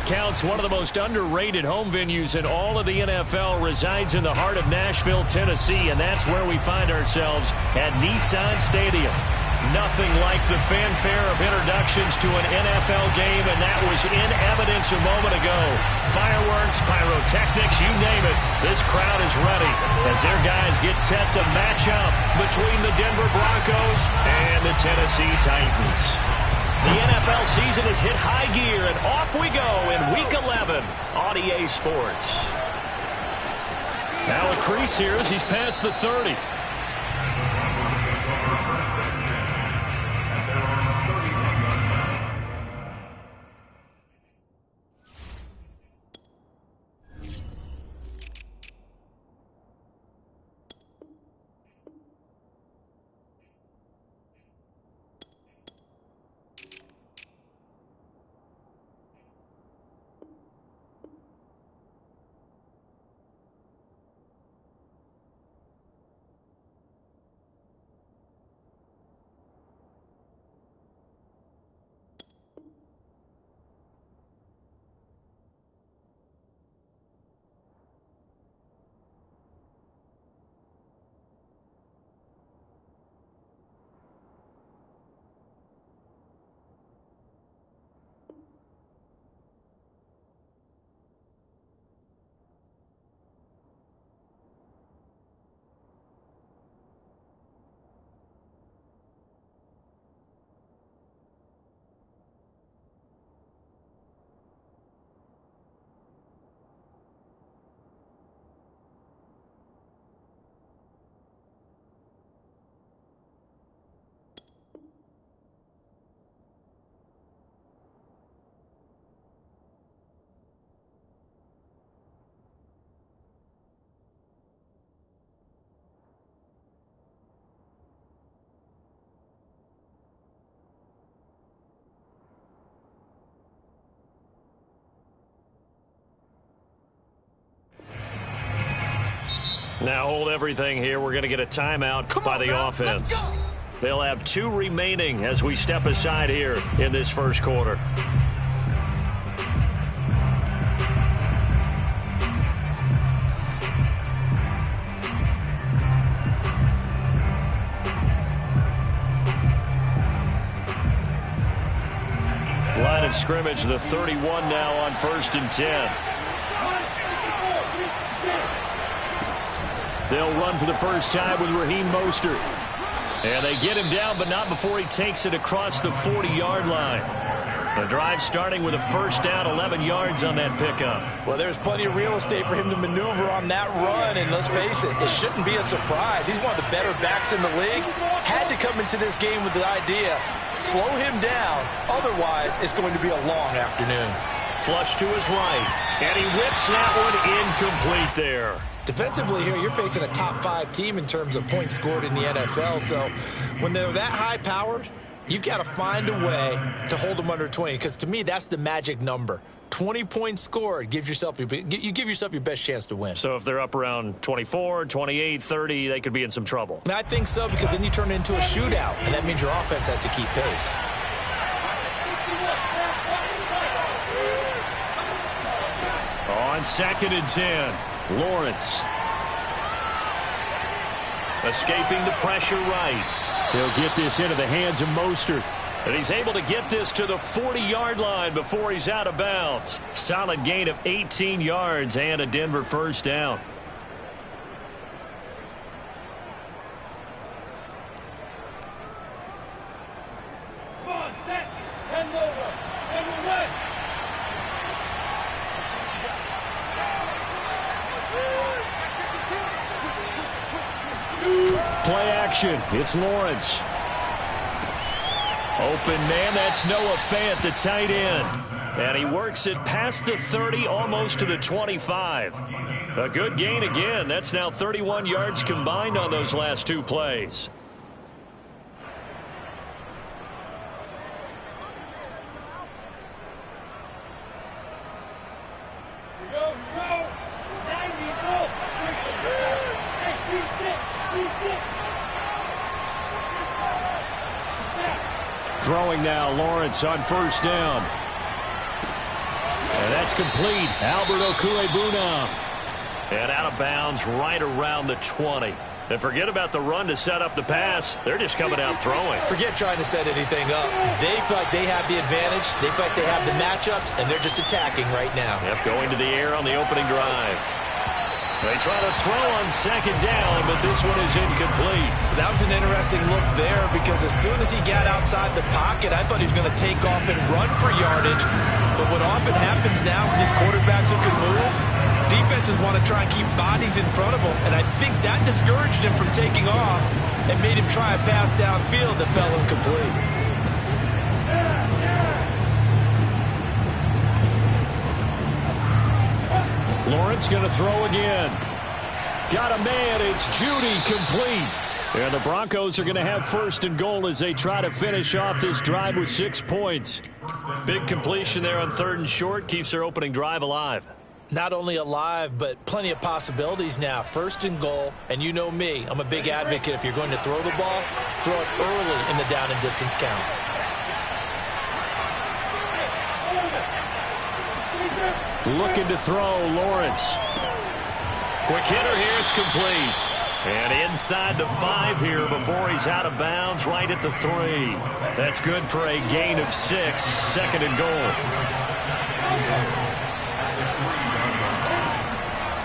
accounts, one of the most underrated home venues in all of the NFL resides in the heart of Nashville, Tennessee, and that's where we find ourselves at Nissan Stadium. Nothing like the fanfare of introductions to an NFL game, and that was in evidence a moment ago. Fireworks, pyrotechnics, you name it. This crowd is ready as their guys get set to match up between the Denver Broncos and the Tennessee Titans. The NFL season has hit high gear, and off we go in Week 11 on EA Sports. Now a crease here as he's past the 30. Now hold everything here. We're going to get a timeout by the offense. They'll have 2 remaining as we step aside here in this first quarter. Line of scrimmage, the 31 now on 1st and 10. They'll run for the first time with Raheem Mostert. And they get him down, but not before he takes it across the 40-yard line. The drive starting with a first down, 11 yards on that pickup. Well, there's plenty of real estate for him to maneuver on that run, and let's face it, it shouldn't be a surprise. He's one of the better backs in the league. Had to come into this game with the idea, slow him down, otherwise it's going to be a long afternoon. Flush to his right, and he whips that one incomplete there. Defensively here, you're facing a top 5 team in terms of points scored in the NFL. So when they're that high-powered, you've got to find a way to hold them under 20. Because to me, that's the magic number. 20 points scored gives yourself you give yourself your best chance to win. So if they're up around 24, 28, 30, they could be in some trouble. And I think so, because then you turn it into a shootout, and that means your offense has to keep pace. On 2nd and 10. Lawrence. Escaping the pressure right. He'll get this into the hands of Mostert. And he's able to get this to the 40-yard line before he's out of bounds. Solid gain of 18 yards and a Denver first down. Play action. It's Lawrence. Open man, that's Noah Fant, the tight end. And he works it past the 30, almost to the 25. A good gain again. That's now 31 yards combined on those last 2 plays. Throwing now, Lawrence on first down. And That's complete. Albert Okwuegbunam. And out of bounds right around the 20. And forget about the run to set up the pass. They're just coming out throwing. Forget trying to set anything up. They feel like they have the advantage. They feel like they have the matchups, and they're just attacking right now. Yep, going to the air on the opening drive. They try to throw on second down, but this one is incomplete. That was an interesting look there because as soon as he got outside the pocket, I thought he was going to take off and run for yardage. But what often happens now with these quarterbacks who can move, defenses want to try and keep bodies in front of them, and I think that discouraged him from taking off and made him try a pass downfield that fell incomplete. Lawrence going to throw again. Got a man. It's Judy, complete. And the Broncos are going to have first and goal as they try to finish off this drive with 6 points. Big completion there on third and short. Keeps their opening drive alive. Not only alive, but plenty of possibilities now. First and goal, and you know me. I'm a big advocate. If you're going to throw the ball, throw it early in the down and distance count. Looking to throw, Lawrence. Quick hitter here, it's complete. And inside the 5 here before he's out of bounds, right at the 3. That's good for a gain of 6, second and goal.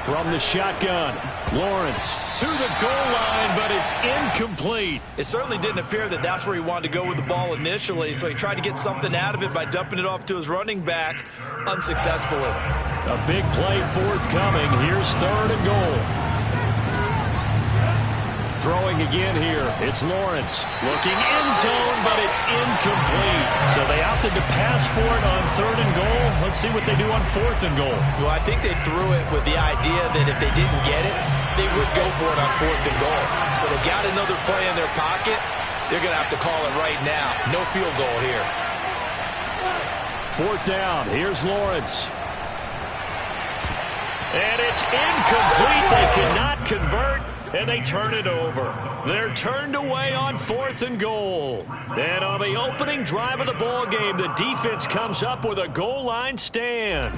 From the shotgun, Lawrence to the goal line, but it's incomplete. It certainly didn't appear that that's where he wanted to go with the ball initially, so he tried to get something out of it by dumping it off to his running back unsuccessfully. A big play forthcoming. Here's third and goal. Throwing again here. It's Lawrence. Looking end zone, but it's incomplete. So they opted to pass for it on third and goal. Let's see what they do on fourth and goal. Well, I think they threw it with the idea that if they didn't get it, they would go for it on fourth and goal. So they got another play in their pocket. They're going to have to call it right now. No field goal here. Fourth down. Here's Lawrence. And it's incomplete. They cannot convert. And they turn it over. They're turned away on fourth and goal. And on the opening drive of the ball game, the defense comes up with a goal line stand.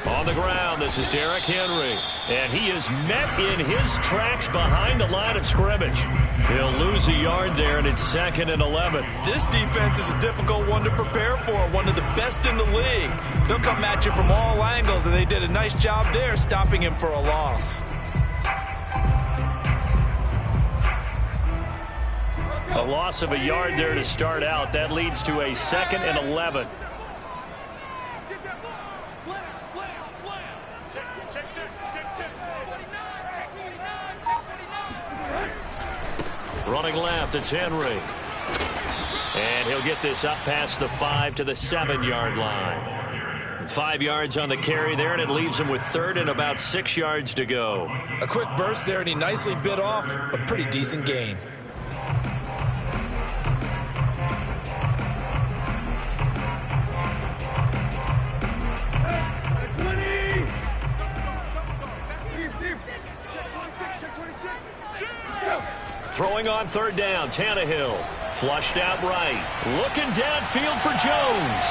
On the ground, this is Derrick Henry. And he is met in his tracks behind the line of scrimmage. He'll lose a yard there, and it's 2nd and 11. This defense is a difficult one to prepare for, one of the best in the league. They'll come at you from all angles, and they did a nice job there stopping him for a loss. A loss of a yard there to start out. That leads to a 2nd and 11. Running left, it's Henry. And he'll get this up past the 5 to the 7-yard line. 5 yards on the carry there, and it leaves him with third and about 6 yards to go. A quick burst there, and he nicely bit off a pretty decent gain. Throwing on third down, Tannehill. Flushed out right. Looking downfield for Jones.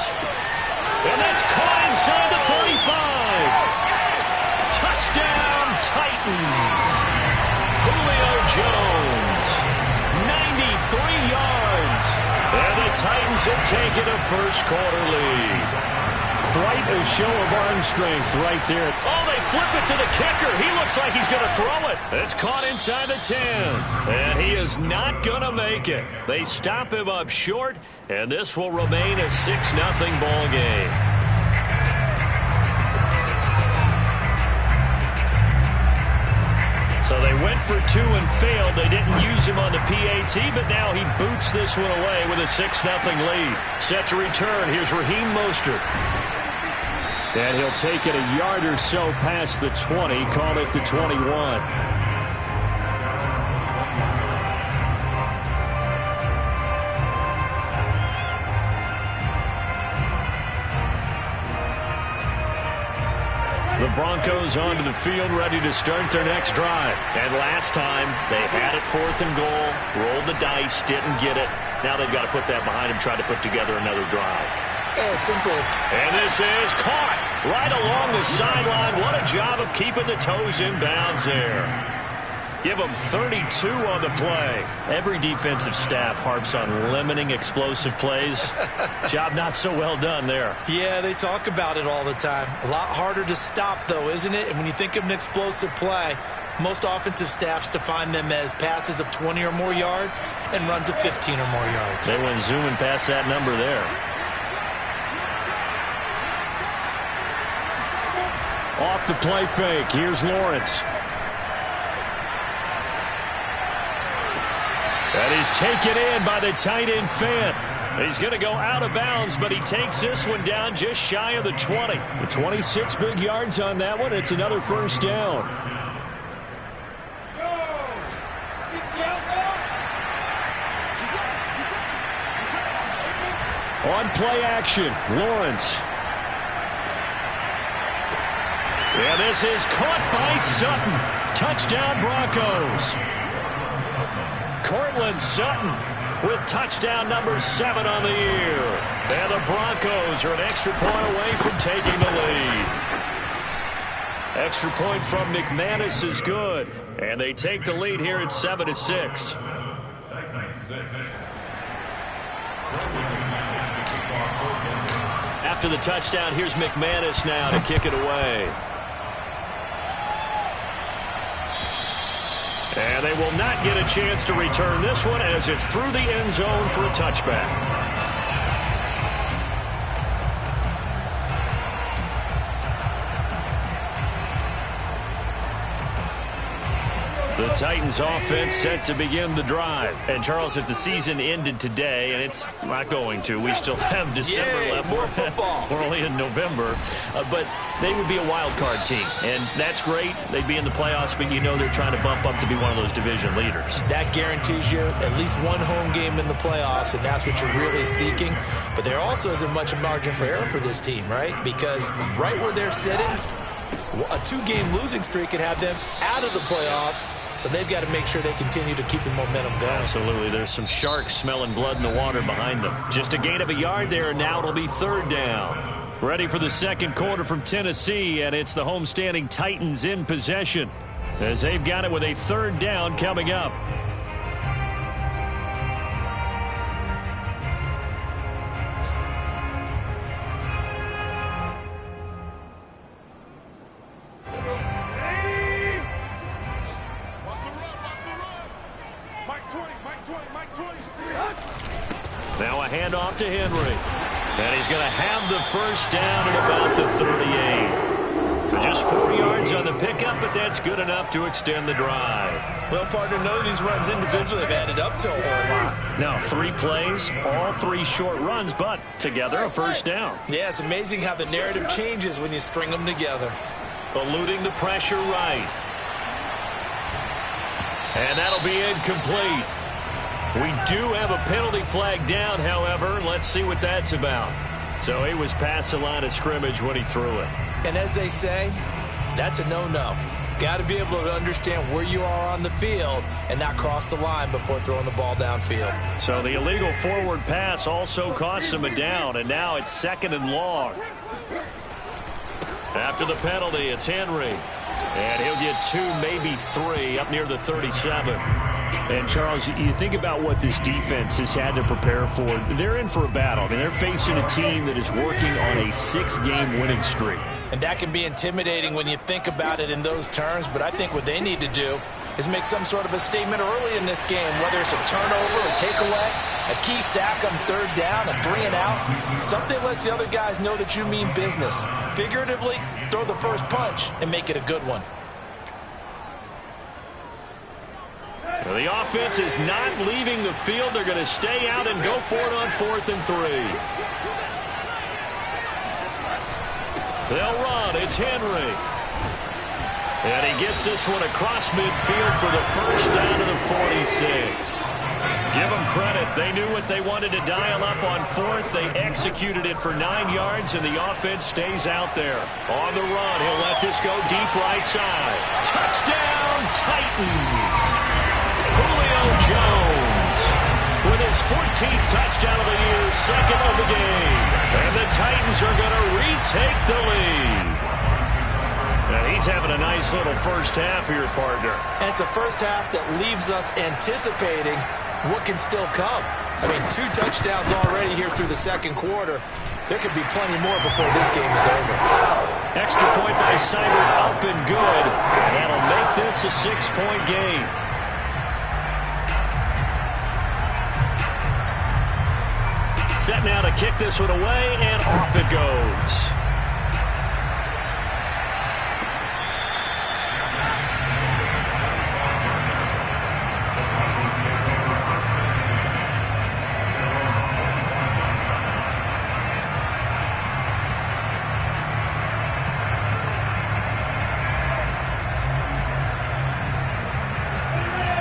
And that's caught inside the 35. Touchdown, Titans. Julio Jones. 93 yards. And the Titans have taken a first quarter lead. Quite a show of arm strength right there. Oh, they flip it to the kicker. He looks like he's going to throw it. It's caught inside the 10. And he is not going to make it. They stop him up short, and this will remain a 6-0 ball game. So they went for 2 and failed. They didn't use him on the PAT, but now he boots this one away with a 6-0 lead. Set to return. Here's Raheem Mostert. And he'll take it a yard or so past the 20, call it the 21. The Broncos onto the field, ready to start their next drive. And last time, they had it 4th and goal, rolled the dice, didn't get it. Now they've got to put that behind them, try to put together another drive. Simple. And this is caught right along the sideline. What a job of keeping the toes in bounds there. Give them 32 on the play. Every defensive staff harps on limiting explosive plays. Job not so well done there. Yeah, they talk about it all the time. A lot harder to stop, though, isn't it? And when you think of an explosive play, most offensive staffs define them as passes of 20 or more yards and runs of 15 or more yards. They went zooming past that number there. Off the play fake, here's Lawrence. That is taken in by the tight end Fant. He's going to go out of bounds, but he takes this one down just shy of the 20. The 26 big yards on that one. It's another first down. On play action, Lawrence. Yeah, this is caught by Sutton. Touchdown Broncos. Cortland Sutton with touchdown number 7 on the year. And the Broncos are an extra point away from taking the lead. Extra point from McManus is good. And they take the lead here at 7-6. After the touchdown, here's McManus now to kick it away. And they will not get a chance to return this one as it's through the end zone for a touchback. The Titans offense set to begin the drive. And Charles, if the season ended today, and it's not going to, we still have December left. More football. We're only in November. But they would be a wild card team. And that's great. They'd be in the playoffs, but you know they're trying to bump up to be one of those division leaders. That guarantees you at least one home game in the playoffs, and that's what you're really seeking. But there also isn't much margin for error for this team, right? Because right where they're sitting, a 2-game losing streak could have them out of the playoffs, so they've got to make sure they continue to keep the momentum going. Absolutely. There's some sharks smelling blood in the water behind them. Just a gain of a yard there, and now it'll be 3rd down. Ready for the second quarter from Tennessee, and it's the homestanding Titans in possession as they've got it with a 3rd down coming up. Now a handoff to Henry. And he's going to have the first down at about the 38. So just 4 yards on the pickup, but that's good enough to extend the drive. Well, partner, none of these runs individually have added up to a whole lot. Now 3 plays, all 3 short runs, but together a first down. Yeah, it's amazing how the narrative changes when you string them together. Eluding the pressure right. And that'll be incomplete. We do have a penalty flag down, however. Let's see what that's about. So he was past the line of scrimmage when he threw it. And as they say, that's a no-no. Got to be able to understand where you are on the field and not cross the line before throwing the ball downfield. So the illegal forward pass also cost him a down, and now it's 2nd and long. After the penalty, it's Henry. And he'll get 2, maybe 3, up near the 37. And, Charles, you think about what this defense has had to prepare for. They're in for a battle. I mean, they're facing a team that is working on a 6-game winning streak. And that can be intimidating when you think about it in those terms, but I think what they need to do is make some sort of a statement early in this game, whether it's a turnover, a takeaway, a key sack on 3rd down, a 3 and out. Something lets the other guys know that you mean business. Figuratively, throw the first punch and make it a good one. The offense is not leaving the field. They're going to stay out and go for it on 4th and 3. They'll run. It's Henry. And he gets this one across midfield for the first down of the 46. Give them credit. They knew what they wanted to dial up on fourth. They executed it for 9 yards, and the offense stays out there. On the run, he'll let this go deep right side. Touchdown, Titans! Julio Jones with his 14th touchdown of the year, second of the game. And the Titans are going to retake the lead. And he's having a nice little first half here, partner. And it's a first half that leaves us anticipating what can still come. I mean, 2 touchdowns already here through the second quarter. There could be plenty more before this game is over. Extra point by Seibert, up and good. And that'll make this a 6-point game. Set now to kick this one away, and off it goes.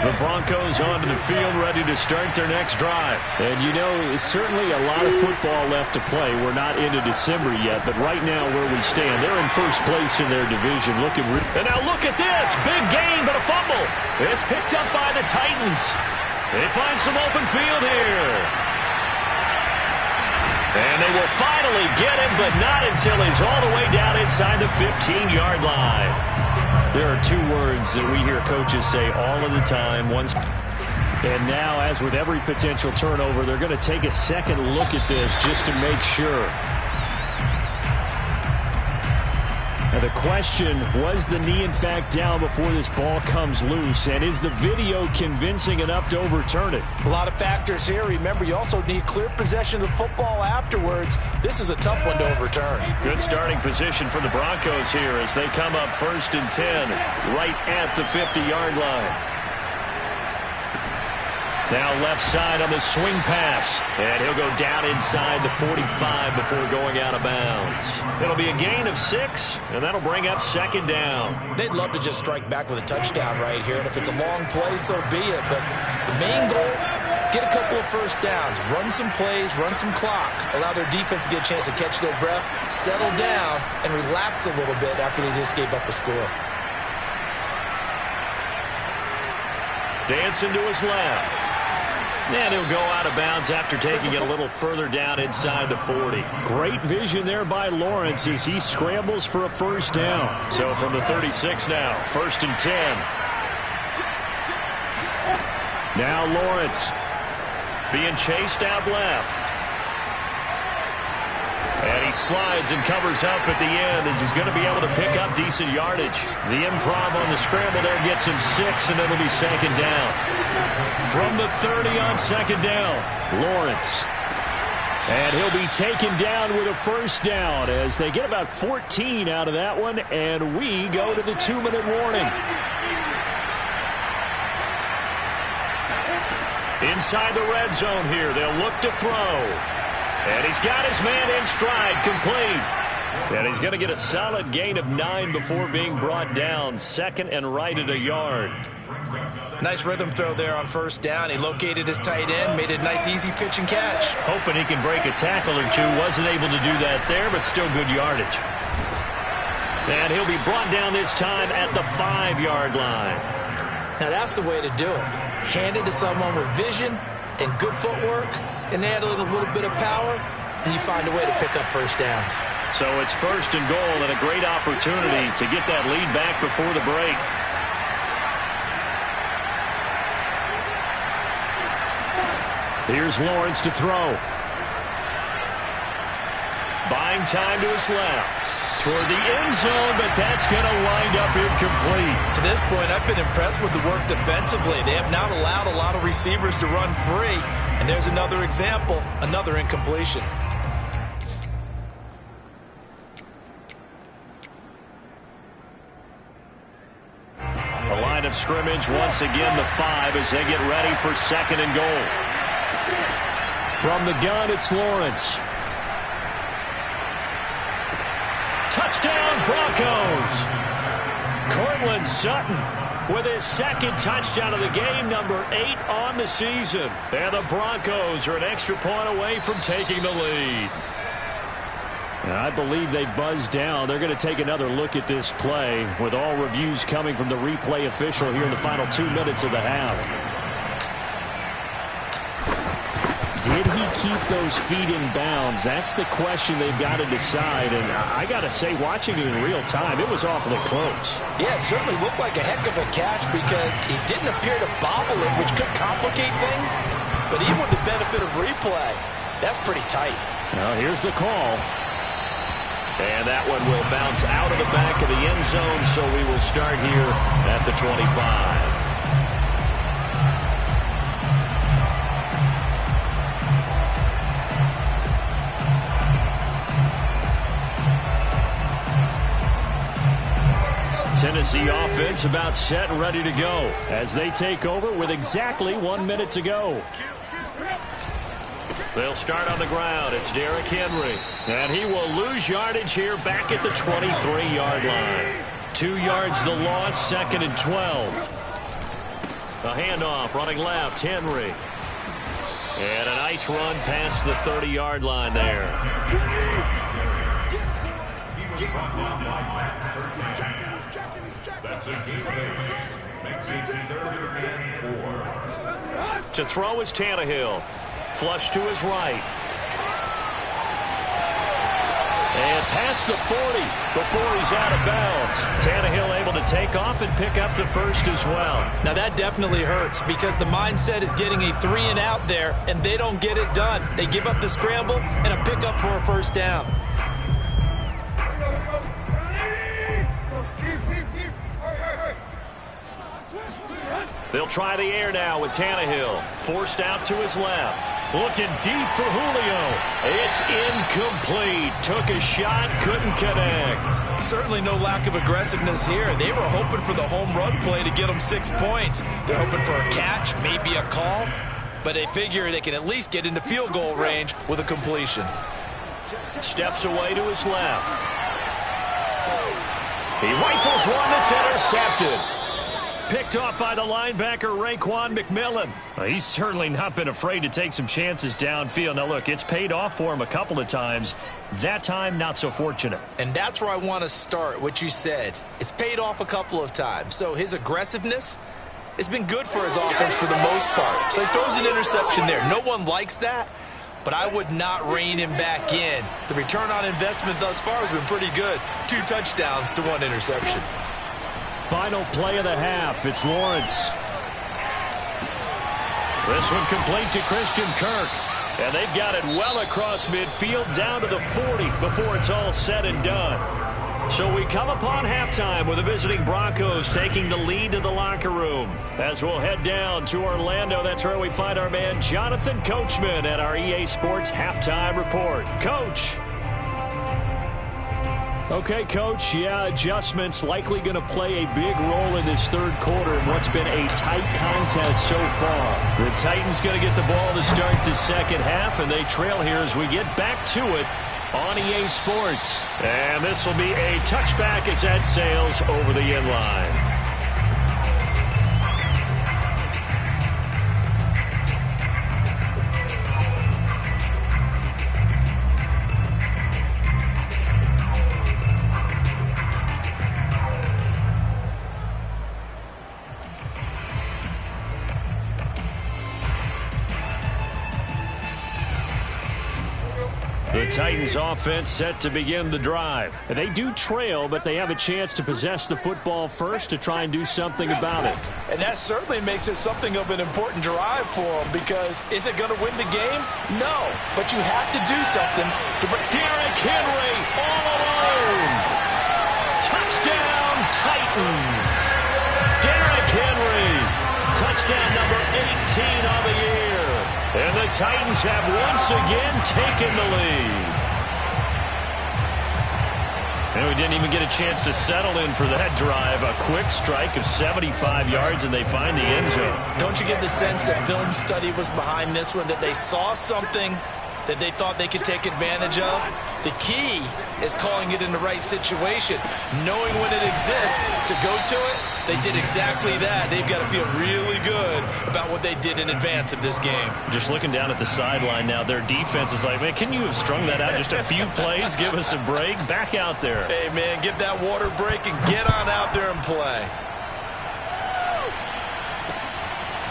The Broncos onto the field, ready to start their next drive. And you know, it's certainly a lot of football left to play. We're not into December yet, but right now where we stand, they're in first place in their division. And now look at this. Big gain, but a fumble. It's picked up by the Titans. They find some open field here. And they will finally get him, but not until he's all the way down inside the 15-yard line. There are 2 words that we hear coaches say all of the time. And now, as with every potential turnover, they're going to take a second look at this just to make sure. Now the question, was the knee in fact down before this ball comes loose? And is the video convincing enough to overturn it? A lot of factors here. Remember, you also need clear possession of the football afterwards. This is a tough one to overturn. Good starting position for the Broncos here as they come up 1st and 10 right at the 50-yard line. Now left side on the swing pass. And he'll go down inside the 45 before going out of bounds. It'll be a gain of 6, and that'll bring up 2nd down. They'd love to just strike back with a touchdown right here. And if it's a long play, so be it. But the main goal, get a couple of first downs. Run some plays, run some clock. Allow their defense to get a chance to catch their breath, settle down, and relax a little bit after they just gave up a score. Dancing to his left. And he'll go out of bounds after taking it a little further down inside the 40. Great vision there by Lawrence as he scrambles for a first down. So from the 36 now, 1st and 10. Now Lawrence being chased out left. And he slides and covers up at the end as he's going to be able to pick up decent yardage. The improv on the scramble there gets him 6, and it'll be 2nd down. From the 30 on 2nd down, Lawrence. And he'll be taken down with a first down as they get about 14 out of that one, and we go to the 2-minute warning. Inside the red zone here, they'll look to throw. And he's got his man in stride, complete. And he's going to get a solid gain of 9 before being brought down. 2nd and right at a yard. Nice rhythm throw there on first down. He located his tight end, made a nice easy pitch and catch. Hoping he can break a tackle or 2. Wasn't able to do that there, but still good yardage. And he'll be brought down this time at the 5-yard line. Now that's the way to do it. Hand it to someone with vision and good footwork, and add a little bit of power, and you find a way to pick up first downs. So it's 1st and goal and a great opportunity to get that lead back before the break. Here's Lawrence to throw. Buying time to his left. Toward the end zone, but that's going to wind up incomplete. To this point, I've been impressed with the work defensively. They have not allowed a lot of receivers to run free. And there's another example, another incompletion. The line of scrimmage, once again, the 5 as they get ready for 2nd and goal. From the gun, it's Lawrence. Touchdown, Broncos. Cortland Sutton with his second touchdown of the game, number 8 on the season. And the Broncos are an extra point away from taking the lead. I believe they buzzed down. They're going to take another look at this play with all reviews coming from the replay official here in the final 2 minutes of the half. Did he keep those feet in bounds? That's the question they've got to decide. And I got to say, watching it in real time, it was awfully close. Yeah, it certainly looked like a heck of a catch because he didn't appear to bobble it, which could complicate things. But even with the benefit of replay, that's pretty tight. Well, here's the call. And that one will bounce out of the back of the end zone, so we will start here at the 25. Tennessee offense about set and ready to go as they take over with exactly 1 minute to go. They'll start on the ground. It's Derrick Henry. And he will lose yardage here back at the 23-yard line. 2 yards the loss, 2nd and 12. A handoff running left, Henry. And a nice run past the 30-yard line there. To throw is Tannehill. Flush to his right. And past the 40 before he's out of bounds. Tannehill able to take off and pick up the first as well. Now that definitely hurts because the mindset is getting a 3 and out there, and they don't get it done. They give up the scramble and a pickup for a first down. They'll try the air now with Tannehill. Forced out to his left. Looking deep for Julio. It's incomplete. Took a shot, couldn't connect. Certainly no lack of aggressiveness here. They were hoping for the home run play to get them 6 points. They're hoping for a catch, maybe a call. But they figure they can at least get into field goal range with a completion. Steps away to his left. He rifles one that's intercepted. Picked off by the linebacker, Raekwon McMillan. He's certainly not been afraid to take some chances downfield. Now, look, it's paid off for him a couple of times. That time, not so fortunate. And that's where I want to start, what you said. It's paid off a couple of times. So his aggressiveness has been good for his offense for the most part. So he throws an interception there. No one likes that, but I would not rein him back in. The return on investment thus far has been pretty good. 2 touchdowns to 1 interception. Final play of the half. It's Lawrence. This one complete to Christian Kirk. And they've got it well across midfield down to the 40 before it's all said and done. So we come upon halftime with the visiting Broncos taking the lead to the locker room. As we'll head down to Orlando, that's where we find our man Jonathan Coachman at our EA Sports Halftime Report. Coach. Okay, Coach, adjustments likely going to play a big role in this third quarter in what's been a tight contest so far. The Titans going to get the ball to start the second half, and they trail here as we get back to it on EA Sports. And this will be a touchback as that sails over the end line. The Titans offense set to begin the drive. They do trail, but they have a chance to possess the football first to try and do something about it. And that certainly makes it something of an important drive for them because is it going to win the game? No, but you have to do something. Derrick Henry all alone. Touchdown Titans. Derrick Henry. Touchdown number 18 on the year. And the Titans have once again taken the lead. And we didn't even get a chance to settle in for that drive. A quick strike of 75 yards, and they find the end zone. Don't you get the sense that film study was behind this one, that they saw something that they thought they could take advantage of. The key is calling it in the right situation, knowing when it exists to go to it. They did exactly that. They've got to feel really good about what they did in advance of this game. Just looking down at the sideline now, their defense is like, man, can you have strung that out just a few plays? Give us a break. Back out there. Hey, man, give that water break and get on out there and play.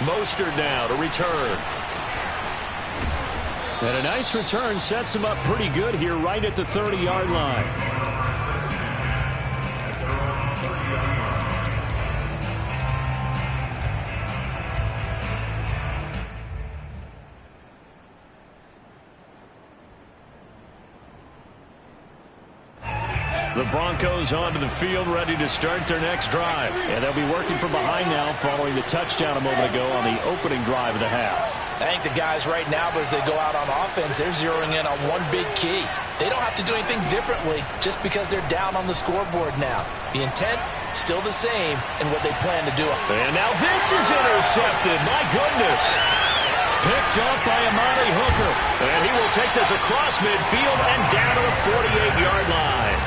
Mostert now to return. And a nice return sets him up pretty good here right at the 30-yard line. The Broncos onto the field, ready to start their next drive. And they'll be working from behind now following the touchdown a moment ago on the opening drive of the half. I think the guys right now, as they go out on offense, they're zeroing in on one big key. They don't have to do anything differently just because they're down on the scoreboard now. The intent, still the same in what they plan to do. And now this is intercepted. My goodness. Picked off by Amani Hooker. And he will take this across midfield and down to the 48-yard line.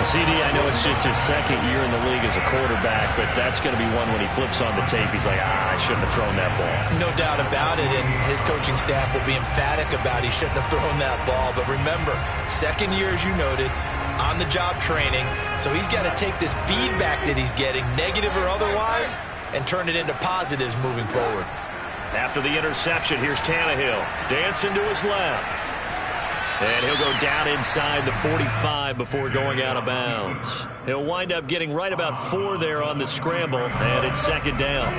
CD, I know it's just his second year in the league as a quarterback, but that's going to be one when he flips on the tape. He's like, I shouldn't have thrown that ball. No doubt about it, and his coaching staff will be emphatic about he shouldn't have thrown that ball. But remember, second year, as you noted, on-the-job training, so he's got to take this feedback that he's getting, negative or otherwise, and turn it into positives moving forward. After the interception, here's Tannehill. Dancing to his left. And he'll go down inside the 45 before going out of bounds. He'll wind up getting right about 4 there on the scramble, and it's second down.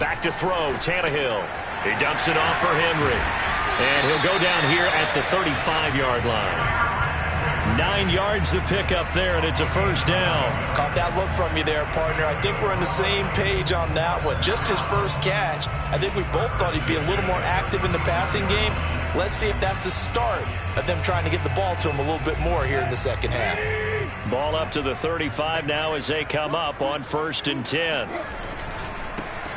Back to throw, Tannehill. He dumps it off for Henry. And he'll go down here at the 35-yard line. 9 yards to pick up there, and it's a first down. Caught that look from you there, partner. I think we're on the same page on that one. Just his first catch. I think we both thought he'd be a little more active in the passing game. Let's see if that's the start of them trying to get the ball to him a little bit more here in the second half. Ball up to the 35 now as they come up on 1st and 10.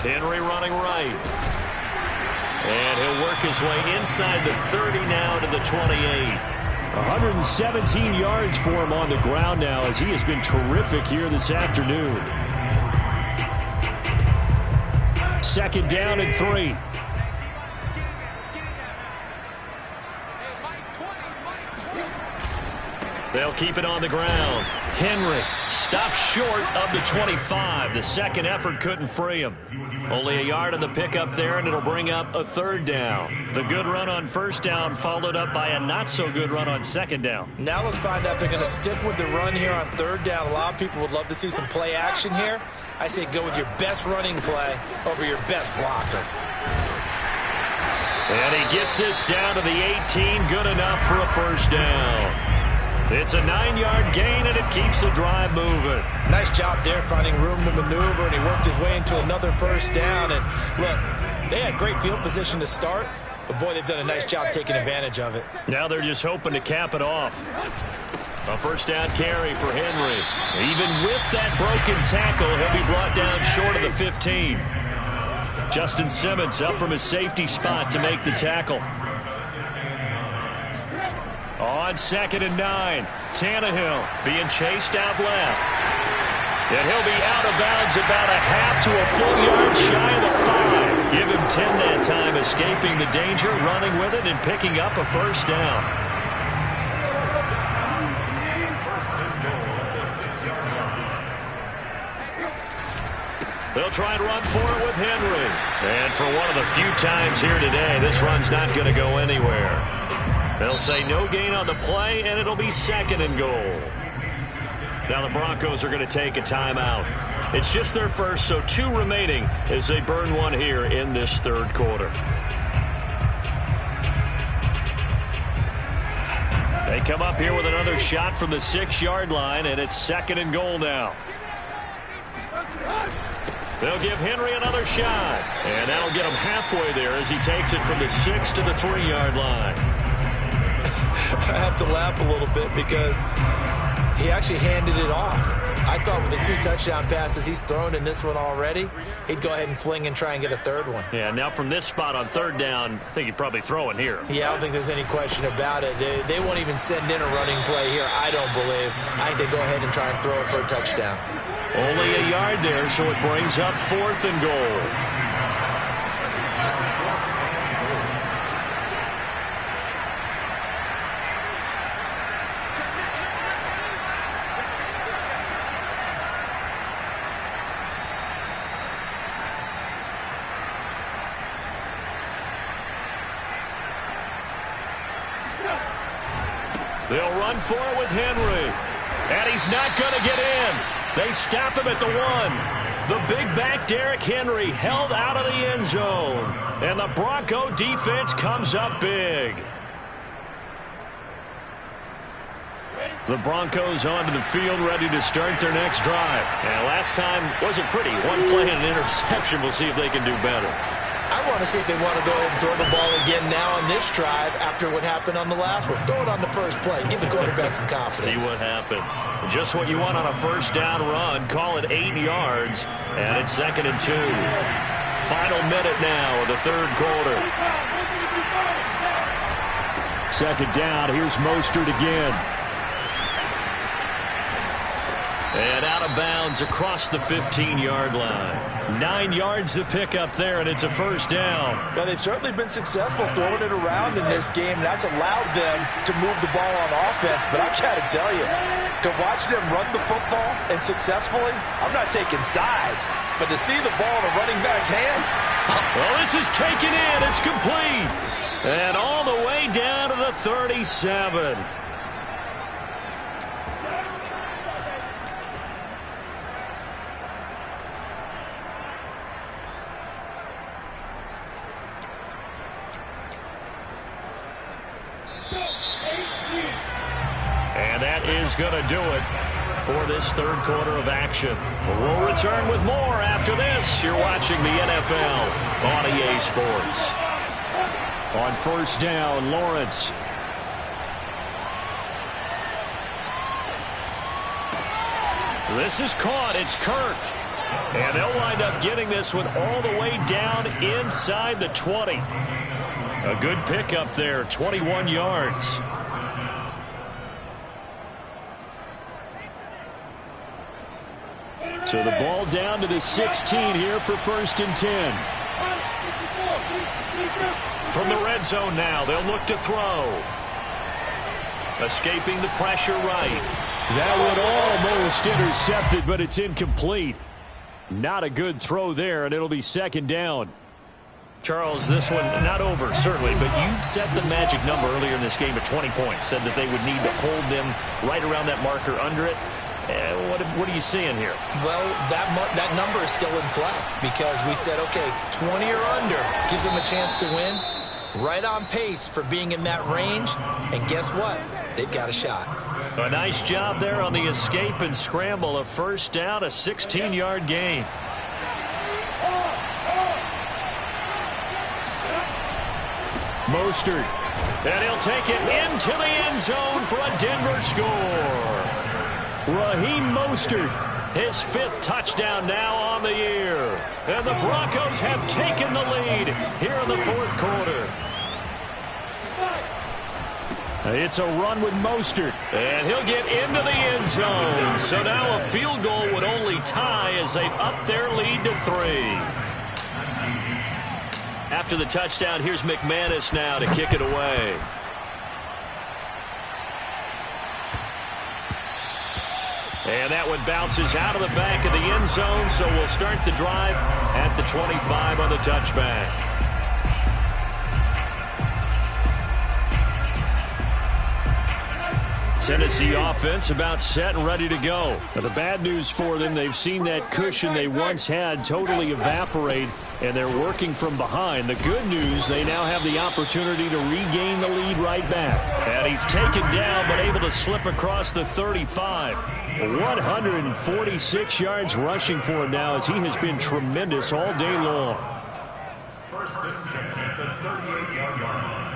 Henry running right. And he'll work his way inside the 30 now to the 28. 117 yards for him on the ground now as he has been terrific here this afternoon. Second down and 3. They'll keep it on the ground. Henry stops short of the 25. The second effort couldn't free him. Only a yard on the pickup there, and it'll bring up a 3rd down. The good run on 1st down followed up by a not-so-good run on 2nd down. Now let's find out if they're going to stick with the run here on 3rd down. A lot of people would love to see some play action here. I say go with your best running play over your best blocker. And he gets this down to the 18. Good enough for a first down. It's a 9-yard gain, and it keeps the drive moving. Nice job there finding room to maneuver, and he worked his way into another first down. And look, they had great field position to start, but boy, they've done a nice job taking advantage of it. Now they're just hoping to cap it off. A first down carry for Henry. Even with that broken tackle, he'll be brought down short of the 15. Justin Simmons up from his safety spot to make the tackle. On 2nd and 9, Tannehill being chased out left. And he'll be out of bounds about a half to a full yard shy of the 5. Give him 10 that time, escaping the danger, running with it, and picking up a first down. They'll try and run for it with Henry. And for one of the few times here today, this run's not going to go anywhere. They'll say no gain on the play, and it'll be 2nd and goal. Now the Broncos are going to take a timeout. It's just their first, so 2 remaining as they burn one here in this 3rd quarter. They come up here with another shot from the 6-yard line, and it's 2nd and goal now. They'll give Henry another shot, and that'll get him halfway there as he takes it from the 6 to the 3-yard line. I have to laugh a little bit because he actually handed it off. I thought with the 2 touchdown passes he's thrown in this one already, he'd go ahead and fling and try and get a third one. Yeah, now from this spot on 3rd down, I think he'd probably throw it here. Yeah, I don't think there's any question about it. They won't even send in a running play here, I don't believe. I think they go ahead and try and throw it for a touchdown. Only a yard there, so it brings up 4th and goal. They'll run for it with Henry. And he's not going to get in. They stop him at the 1. The big back Derrick Henry held out of the end zone. And the Bronco defense comes up big. The Broncos onto the field ready to start their next drive. And last time wasn't pretty. 1 play and an interception. We'll see if they can do better. I want to see if they want to go ahead and throw the ball again now on this drive after what happened on the last one. Throw it on the first play. Give the quarterback some confidence. See what happens. Just what you want on a 1st down run. Call it 8 yards. And it's 2nd and 2. Final minute now of the 3rd quarter. 2nd down. Here's Mostert again. And out of bounds across the 15-yard line. 9 yards to pick up there, and it's a 1st down. Well, they've certainly been successful throwing it around in this game, and that's allowed them to move the ball on offense. But I've got to tell you, to watch them run the football and successfully, I'm not taking sides. But to see the ball in a running back's hands. Well, this is taken in. It's complete. And all the way down to the 37. And that is going to do it for this 3rd quarter of action. We'll return with more after this. You're watching the NFL on EA Sports. On 1st down, Lawrence. This is caught. It's Kirk. And they'll wind up getting this one all the way down inside the 20. A good pickup there, 21 yards. So the ball down to the 16 here for 1st and 10. From the red zone now, they'll look to throw. Escaping the pressure right. That one almost intercepted, but it's incomplete. Not a good throw there, and it'll be 2nd down. Charles, this one not over, certainly, but you set the magic number earlier in this game at 20 points. Said that they would need to hold them right around that marker under it. What are you seeing here? Well, that number is still in play because we said, okay, 20 or under gives them a chance to win. Right on pace for being in that range. And guess what? They've got a shot. A nice job there on the escape and scramble. A 1st down, a 16-yard gain. Mostert. And he'll take it into the end zone for a Denver score. Raheem Mostert, his 5th touchdown now on the year. And the Broncos have taken the lead here in the 4th quarter. It's a run with Mostert. And he'll get into the end zone. So now a field goal would only tie as they've upped their lead to 3. After the touchdown, here's McManus now to kick it away. And that one bounces out of the back of the end zone, so we'll start the drive at the 25 on the touchback. Tennessee offense about set and ready to go. Now, the bad news for them, they've seen that cushion they once had totally evaporate, and they're working from behind. The good news, they now have the opportunity to regain the lead right back. And he's taken down, but able to slip across the 35. 146 yards rushing for him now, as he has been tremendous all day long. 1st and 10 at the 38-yard line.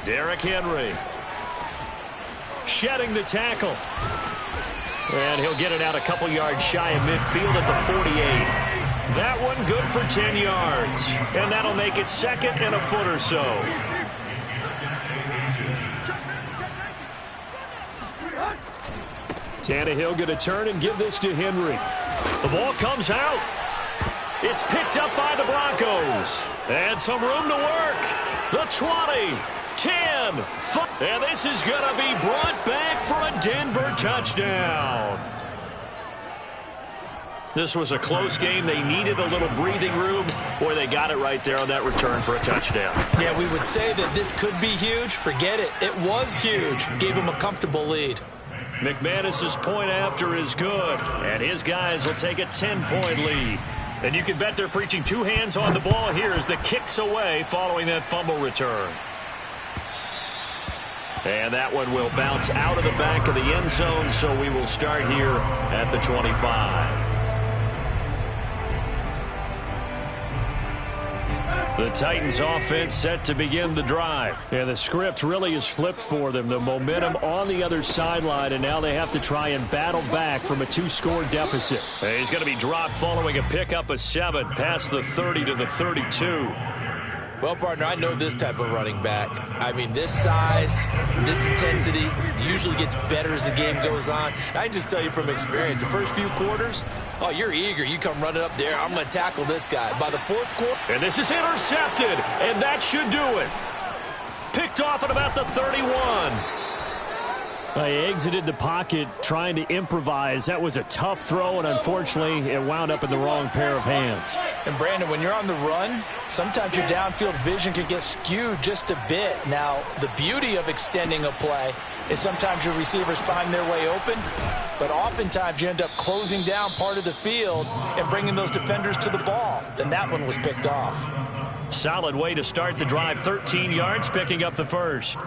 Derrick Henry. Shedding the tackle. And he'll get it out a couple yards shy of midfield at the 48. That one good for 10 yards. And that'll make it second and a foot or so. Tannehill going to turn and give this to Henry. The ball comes out. It's picked up by the Broncos. And some room to work. The 20, 10, 5. And this is going to be brought back for a Denver touchdown. This was a close game. They needed a little breathing room, or they got it right there on that return for a touchdown. Yeah, we would say that this could be huge. Forget it. It was huge. Gave him a comfortable lead. McManus's point after is good, and his guys will take a 10-point lead. And you can bet they're preaching two hands on the ball here as the kick's away following that fumble return. And that one will bounce out of the back of the end zone, so we will start here at the 25. The Titans offense set to begin the drive. And the script really is flipped for them. The momentum on the other sideline, and now they have to try and battle back from a 2-score deficit. He's going to be dropped following a pickup of 7 past the 30 to the 32. Well, partner, I know this type of running back. I mean, this size, this intensity usually gets better as the game goes on. I can just tell you from experience, the first few quarters, oh, you're eager. You come running up there. I'm going to tackle this guy. By the fourth quarter. And this is intercepted, and that should do it. Picked off at about the 31. They exited the pocket trying to improvise. That was a tough throw, and unfortunately, it wound up in the wrong pair of hands. And, Brandon, when you're on the run, sometimes your downfield vision can get skewed just a bit. Now, the beauty of extending a play is sometimes your receivers find their way open, but oftentimes you end up closing down part of the field and bringing those defenders to the ball. And that one was picked off. Solid way to start the drive. 13 yards, picking up the first.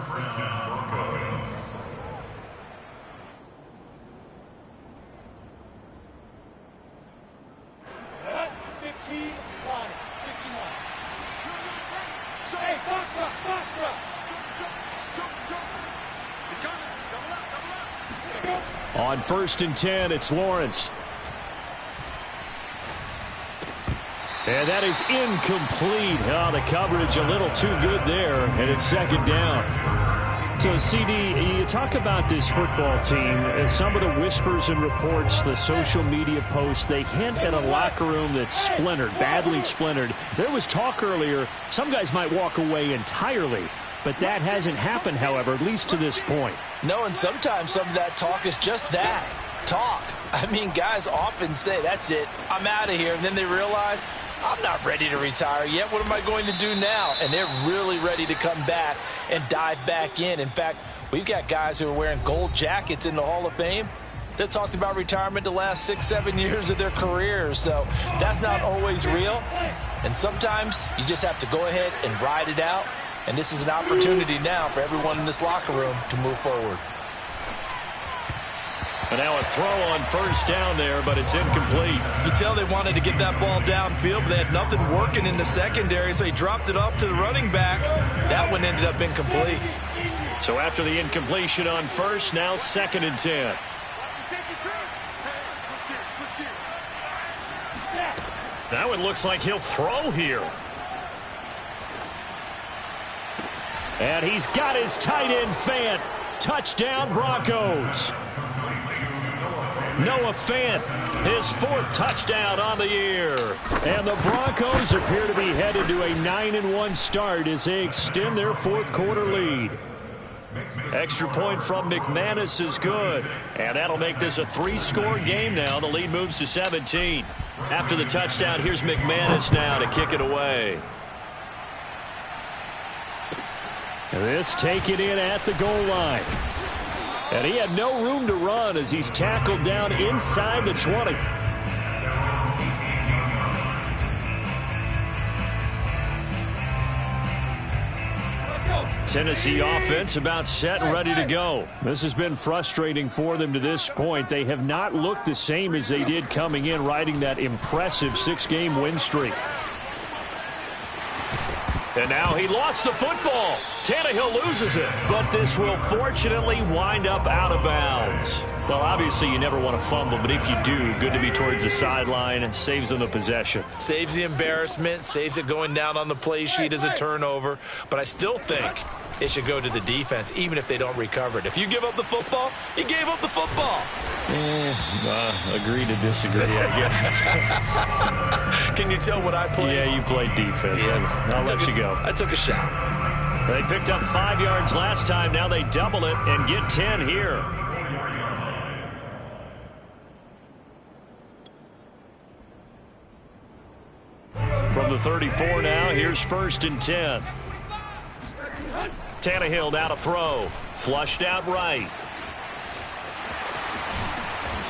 On 1st and 10, it's Lawrence. And that is incomplete. Oh, the coverage a little too good there, and it's second down. So, CD, you talk about this football team. Some of the whispers and reports, the social media posts, they hint at a locker room that's splintered, badly splintered. There was talk earlier, some guys might walk away entirely. But that hasn't happened, however, at least to this point. No, and sometimes some of that talk is just that, talk. I mean, guys often say, that's it, I'm out of here. And then they realize, I'm not ready to retire yet. What am I going to do now? And they're really ready to come back and dive back in. In fact, we've got guys who are wearing gold jackets in the Hall of Fame that talked about retirement the last 6-7 years of their careers. So that's not always real. And sometimes you just have to go ahead and ride it out. And this is an opportunity now for everyone in this locker room to move forward. And now a throw on 1st down there, but it's incomplete. You can tell they wanted to get that ball downfield, but they had nothing working in the secondary, so he dropped it off to the running back. That one ended up incomplete. So after the incompletion on 1st, now 2nd and 10. That one looks like he'll throw here. And he's got his tight end Fant. Touchdown, Broncos. Noah Fant, his 4th touchdown on the year. And the Broncos appear to be headed to a 9-1 start as they extend their 4th quarter lead. Extra point from McManus is good. And that'll make this a 3-score game now. The lead moves to 17. After the touchdown, here's McManus now to kick it away. And this taken in at the goal line. And he had no room to run as he's tackled down inside the 20. Tennessee offense about set and ready to go. This has been frustrating for them to this point. They have not looked the same as they did coming in, riding that impressive 6-game win streak. And now he lost the football. Tannehill loses it. But this will fortunately wind up out of bounds. Well, obviously you never want to fumble, but if you do, good to be towards the sideline and saves them the possession. Saves the embarrassment, saves it going down on the play sheet as a turnover. But I still think it should go to the defense, even if they don't recover it. If you give up the football, you gave up the football. Agree to disagree, I guess. Can you tell what I played? Yeah, you played defense. Yeah. I'll let you go. I took a shot. They picked up 5 yards last time. Now they double it and get 10 here. From the 34 now, here's 1st and 10. Tannehill now to throw. Flushed out right.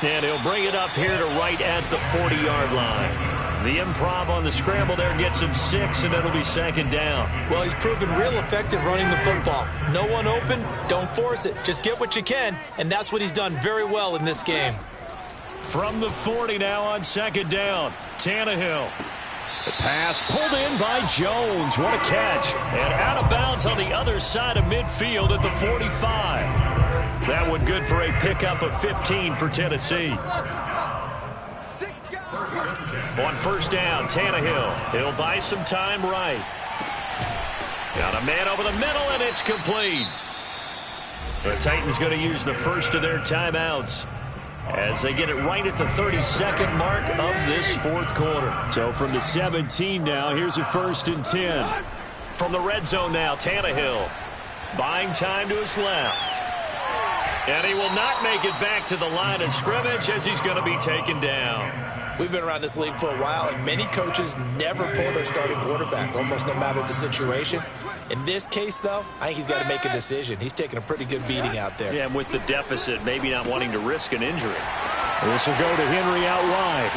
And he'll bring it up here to right at the 40-yard line. The improv on the scramble there gets him 6, and it'll be 2nd down. Well, he's proven real effective running the football. No one open, don't force it. Just get what you can, and that's what he's done very well in this game. From the 40 now on 2nd down, Tannehill. The pass pulled in by Jones. What a catch. And out of bounds on the other side of midfield at the 45. That one good for a pickup of 15 for Tennessee. On 1st down, Tannehill. He'll buy some time right. Got a man over the middle, and it's complete. The Titans going to use the first of their timeouts as they get it right at the 32nd mark of this 4th quarter. So from the 17 now, here's a 1st and 10. From the red zone now, Tannehill buying time to his left. And he will not make it back to the line of scrimmage as he's going to be taken down. We've been around this league for a while, and many coaches never pull their starting quarterback, almost no matter the situation. In this case, though, I think he's got to make a decision. He's taking a pretty good beating out there. Yeah, and with the deficit, maybe not wanting to risk an injury. This will go to Henry out wide.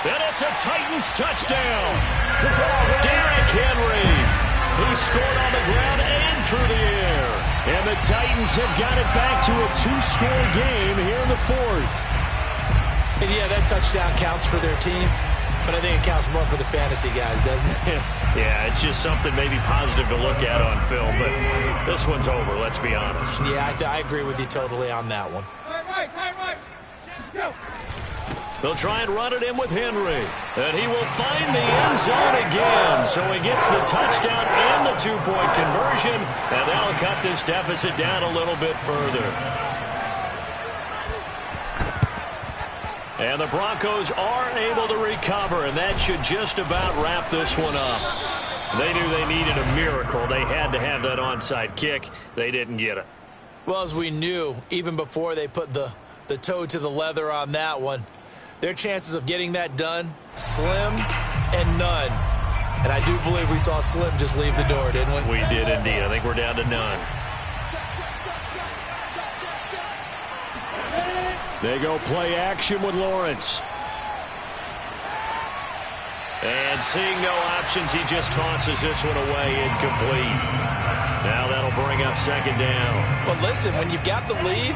And it's a Titans touchdown. Derrick Henry. He scored on the ground and through the air. And the Titans have got it back to a 2-score game here in the 4th. And yeah, that touchdown counts for their team, but I think it counts more for the fantasy guys, doesn't it? Yeah, it's just something maybe positive to look at on film, but this one's over, let's be honest. Yeah, I agree with you totally on that one. They'll try and run it in with Henry, and he will find the end zone again. So he gets the touchdown and the 2-point conversion, and that'll cut this deficit down a little bit further. And the Broncos are able to recover, and that should just about wrap this one up. They knew they needed a miracle. They had to have that onside kick. They didn't get it. Well, as we knew, even before they put the toe to the leather on that one, their chances of getting that done, slim and none. And I do believe we saw Slim just leave the door, didn't we? We did indeed. I think we're down to none. They go play action with Lawrence. And seeing no options, he just tosses this one away, incomplete. Now that'll bring up 2nd down. But listen, when you've got the lead,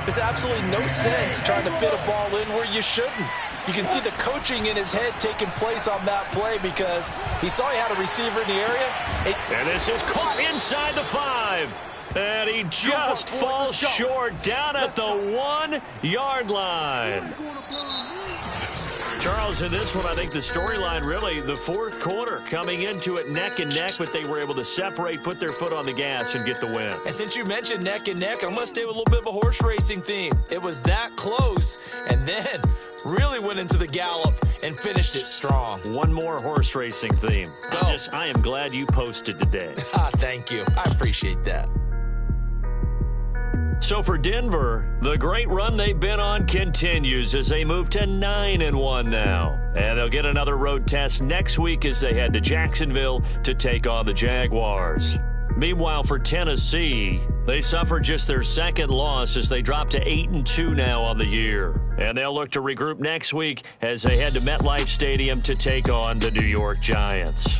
there's absolutely no sense trying to fit a ball in where you shouldn't. You can see the coaching in his head taking place on that play because he saw he had a receiver in the area. And this is caught inside the 5. And he just falls short down at the 1-yard line. Charles, in this one, I think the storyline really, the 4th quarter, coming into it neck and neck, but they were able to separate, put their foot on the gas, and get the win. And since you mentioned neck and neck, I'm going to stay with a little bit of a horse racing theme. It was that close, and then really went into the gallop and finished it strong. One more horse racing theme. Go. I am glad you posted today. Thank you. I appreciate that. So for Denver, the great run they've been on continues as they move to 9-1 now. And they'll get another road test next week as they head to Jacksonville to take on the Jaguars. Meanwhile, for Tennessee, they suffered just their 2nd loss as they drop to 8-2 now on the year. And they'll look to regroup next week as they head to MetLife Stadium to take on the New York Giants.